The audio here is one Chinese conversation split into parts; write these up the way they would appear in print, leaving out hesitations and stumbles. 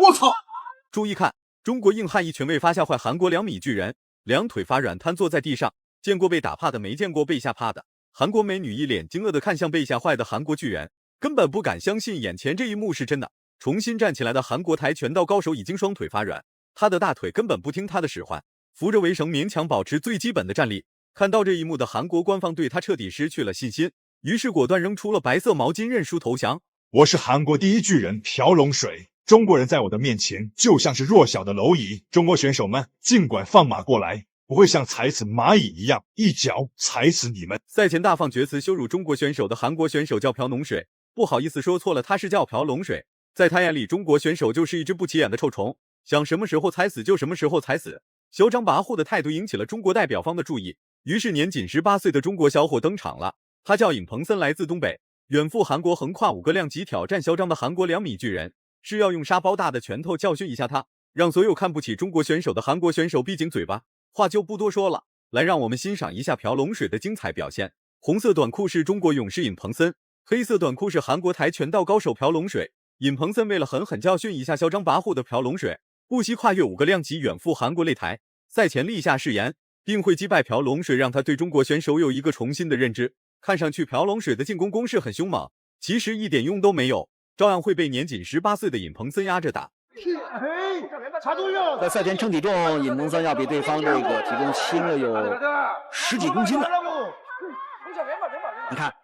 我操！注意看，中国硬汉一拳未发吓坏韩国2米巨人，两腿发软瘫坐在地上。见过被打怕的，没见过被吓怕的。韩国美女一脸惊愕地看向被吓坏的韩国巨人，根本不敢相信眼前这一幕是真的。重新站起来的韩国跆拳道高手已经双腿发软，他的大腿根本不听他的使唤，扶着围绳勉强保持最基本的站立。看到这一幕的韩国官方对他彻底失去了信心，于是果断扔出了白色毛巾认输投降。我是韩国第一巨人朴龙水，中国人在我的面前就像是弱小的蝼蚁，中国选手们尽管放马过来，不会像踩死蚂蚁一样一脚踩死你们。赛前大放厥词羞辱中国选手的韩国选手叫朴龙水，不好意思说错了，他是叫朴龙水。在他眼里，中国选手就是一只不起眼的臭虫，想什么时候踩死就什么时候踩死。嚣张跋扈的态度引起了中国代表方的注意，于是年仅18岁的中国小伙登场了。他叫尹鹏森，来自东北，远赴韩国横跨5个量级挑战嚣张的韩国2米巨人，是要用沙包大的拳头教训一下他，让所有看不起中国选手的韩国选手闭紧嘴巴。话就不多说了，来让我们欣赏一下朴龙水的精彩表现。红色短裤是中国勇士尹鹏森，黑色短裤是韩国跆拳道高手朴龙水。尹鹏森为了狠狠教训一下嚣张跋扈的朴龙水，不惜跨越5个量级远赴韩国擂台，赛前立下誓言，并会击败朴龙水，让他对中国选手有一个重新的认知。看上去朴龙水的进攻攻势很凶猛，其实一点用都没有，照样会被年仅18岁的尹鹏森压着打。在赛前称体重，尹鹏森要比对方这个体重轻了有10几公斤了。你看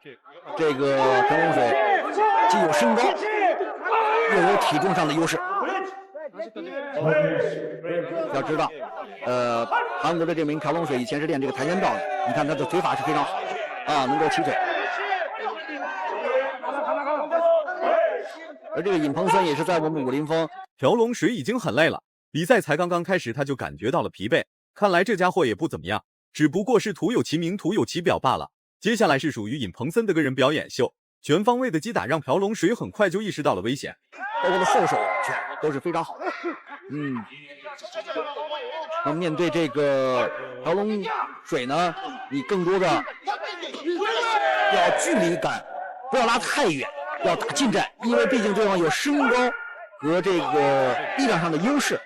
这个朴龙水既有身高又有体重上的优势。要知道韩国的这名朴龙水以前是练这个跆拳道的，你看他的腿法是非常好啊，能够起腿。而这个尹鹏森也是在我们武林风。朴龙水已经很累了，比赛才刚刚开始他就感觉到了疲惫，看来这家伙也不怎么样，只不过是徒有其名徒有其表罢了。接下来是属于尹鹏森的个人表演秀，全方位的击打让朴龙水很快就意识到了危险，包括的后手拳都是非常好的。那面对这个朴龙水呢，你更多的要距离感不要拉太远，要打近战，因为毕竟对方有身高和这个力量上的优势，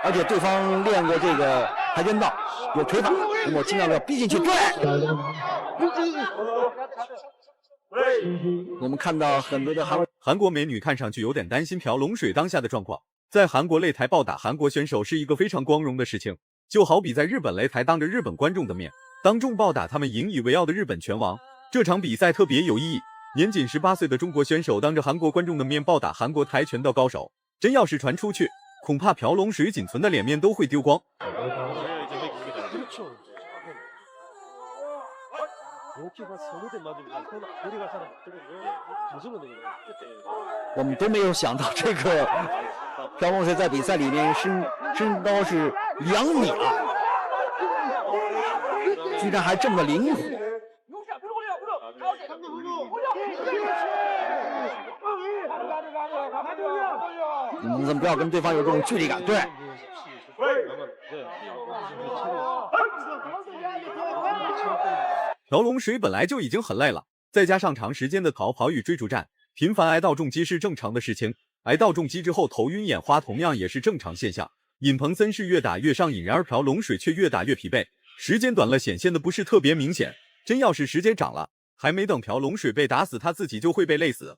而且对方练过这个跆拳道，有腿法，那么尽量要逼进去。对，我们看到很多的韩国美女看上去有点担心朴龙水当下的状况。在韩国擂台暴打韩国选手是一个非常光荣的事情，就好比在日本擂台当着日本观众的面当众暴打他们引以为傲的日本拳王。这场比赛特别有意义，年仅18岁的中国选手当着韩国观众的面暴打韩国跆拳道高手，真要是传出去，恐怕朴龙水仅存的脸面都会丢光。我们都没有想到这个朴龙水在比赛里面身高是2米啊，居然还这么灵活。我们不要跟对方有这种距离感。对，朴龙水本来就已经很累了，再加上长时间的逃跑与追逐战，频繁挨到重击是正常的事情，挨到重击之后头晕眼花同样也是正常现象。尹鹏森是越打越上瘾，然而朴龙水却越打越疲惫，时间短了显现的不是特别明显，真要是时间长了，还没等朴龙水被打死，他自己就会被累死。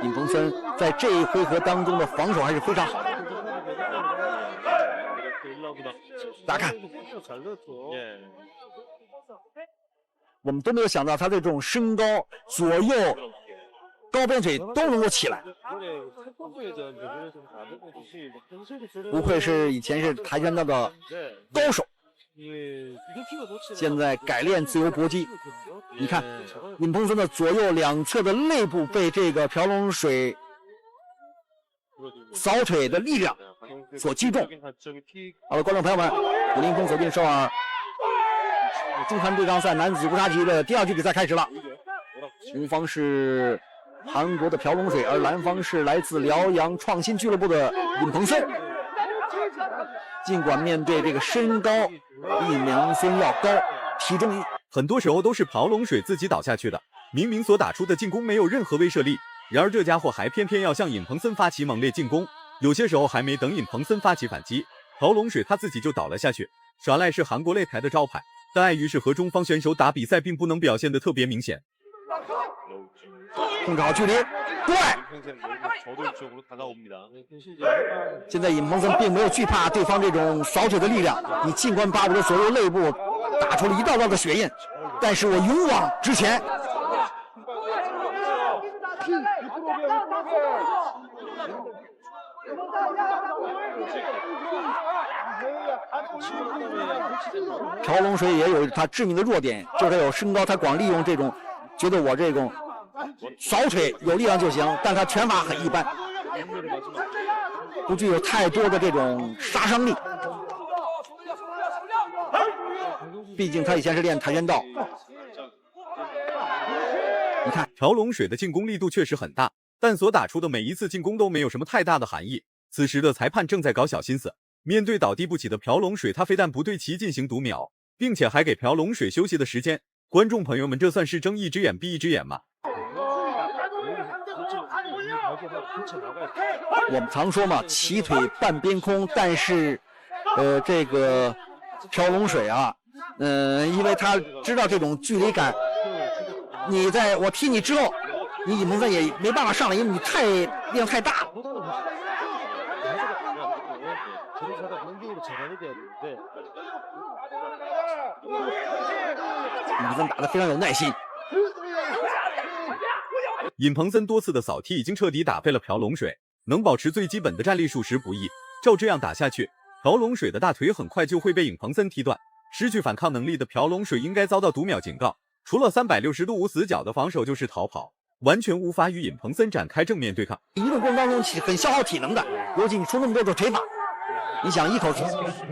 尹鹏森在这一回合当中的防守还是非常好的。大家看，我们都没有想到他的这种身高，左右高边腿都能够起来，不愧是以前是跆拳道的高手，现在改练自由搏击。你看尹鹏森的左右两侧的肋部被这个朴龙水扫腿的力量所击中。好了，观众朋友们，武林风走进首尔中韩对抗赛男子无差级的第2局比赛开始了。红方是韩国的朴龙水，而蓝方是来自辽阳创新俱乐部的尹鹏森。尽管面对这个身高比尹鹏森要高，体重很多时候都是朴龙水自己倒下去的，明明所打出的进攻没有任何威慑力，然而这家伙还偏偏要向尹鹏森发起猛烈进攻，有些时候还没等尹鹏森发起反击，朴龙水他自己就倒了下去。耍赖是韩国擂台的招牌，但碍于是和中方选手打比赛，并不能表现得特别明显。控制好距离，对。现在尹鹏森并没有惧怕对方这种扫腿的力量，你尽管把我的左右肋部打出了一道道的血印，但是我勇往直前。朴龙水也有他致命的弱点，就是他有身高，他光利用这种觉得我这种扫腿有力量就行，但他拳法很一般，不具有太多的这种杀伤力。毕竟他以前是练跆拳道。你看朴龙水的进攻力度确实很大，但所打出的每一次进攻都没有什么太大的含义。此时的裁判正在搞小心思，面对倒地不起的朴龙水，他非但不对其进行读秒，并且还给朴龙水休息的时间。观众朋友们，这算是睁一只眼闭一只眼吗？我们常说嘛，齐腿半边空，但是这个朴龙水啊，因为他知道这种距离感，我踢你之后，你尹鹏森也没办法上来，因为你力量太大。尹鹏森打得非常有耐心。尹鹏森多次的扫踢已经彻底打废了朴龙水，能保持最基本的站立属实不易。照这样打下去，朴龙水的大腿很快就会被尹鹏森踢断，失去反抗能力的朴龙水应该遭到读秒警告。除了360度无死角的防守就是逃跑，完全无法与尹鹏森展开正面对抗。移动过程当中很消耗体能的，尤其你出那么多种腿法，你想一口气，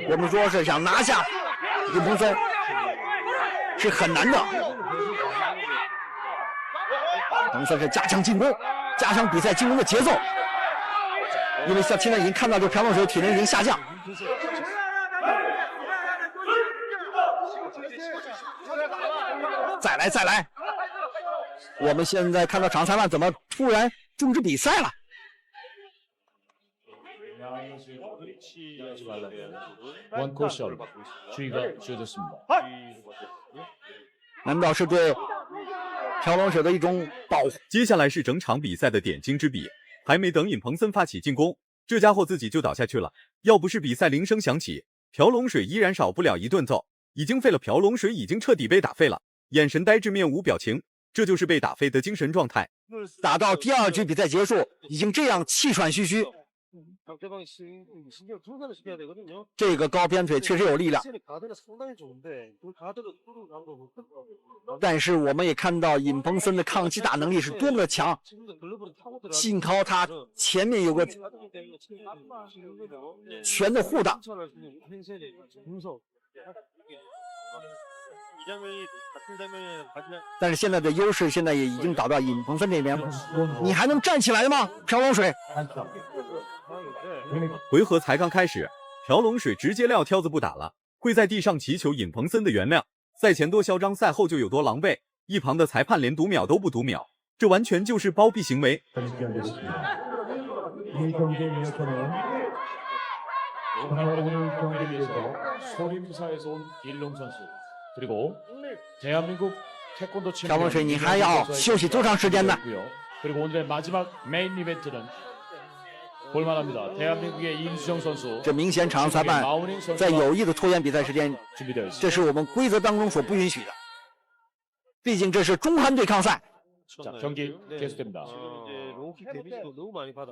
我们说是想拿下尹鹏森是很难的。等于说是加强进攻，加强比赛进攻的节奏，因为像现在已经看到这朴龙水体能已经下降。再来！我们现在看到场裁判怎么突然终止比赛了？难道是对朴龙水的一种保护？接下来是整场比赛的点睛之笔，还没等尹鹏森发起进攻，这家伙自己就倒下去了。要不是比赛铃声响起，朴龙水依然少不了一顿揍。已经废了朴龙水已经彻底被打废了，眼神呆滞，面无表情，这就是被打废的精神状态。打到第2局比赛结束，已经这样气喘吁吁。这个高鞭腿确实有力量，但是我们也看到尹鹏森的抗击打能力是多么的强，幸好他前面有个拳的护挡。但是现在的优势现在也已经倒到尹鹏森这边，你还能站起来吗？朴龙水。回合才刚开始，朴龙水直接撂挑子不打了，跪在地上祈求尹鹏森的原谅。赛前多嚣张，赛后就有多狼狈。一旁的裁判连读秒都不读秒，这完全就是包庇行为。朴龙水，你还要休息多长时间呢？这明显场上裁判在有意的拖延比赛时间，这是我们规则当中所不允许的。毕竟这是中韩对抗赛。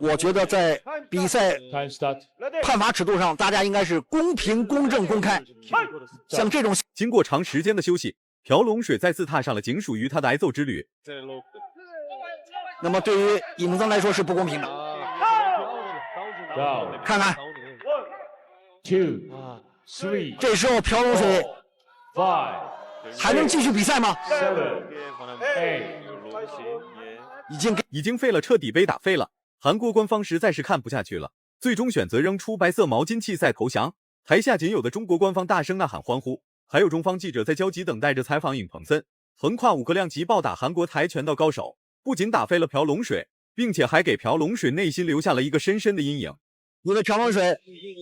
我觉得在比赛判罚尺度上，大家应该是公平、公正、公开。像这种经过长时间的休息，朴龙水再次踏上了仅属于他的挨揍之旅。那么对于尹鹏森来说是不公平的。看看，这时候朴龙水还能继续比赛吗？已经废了，彻底被打废了。韩国官方实在是看不下去了，最终选择扔出白色毛巾弃赛投降。台下仅有的中国官方大声呐喊欢呼，还有中方记者在焦急等待着采访尹鹏森。横跨5个量级暴打韩国跆拳道高手，不仅打飞了朴龙水，并且还给朴龙水内心留下了一个深深的阴影。因为朴龙水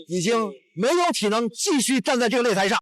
已经没有体能继续站在这个擂台上。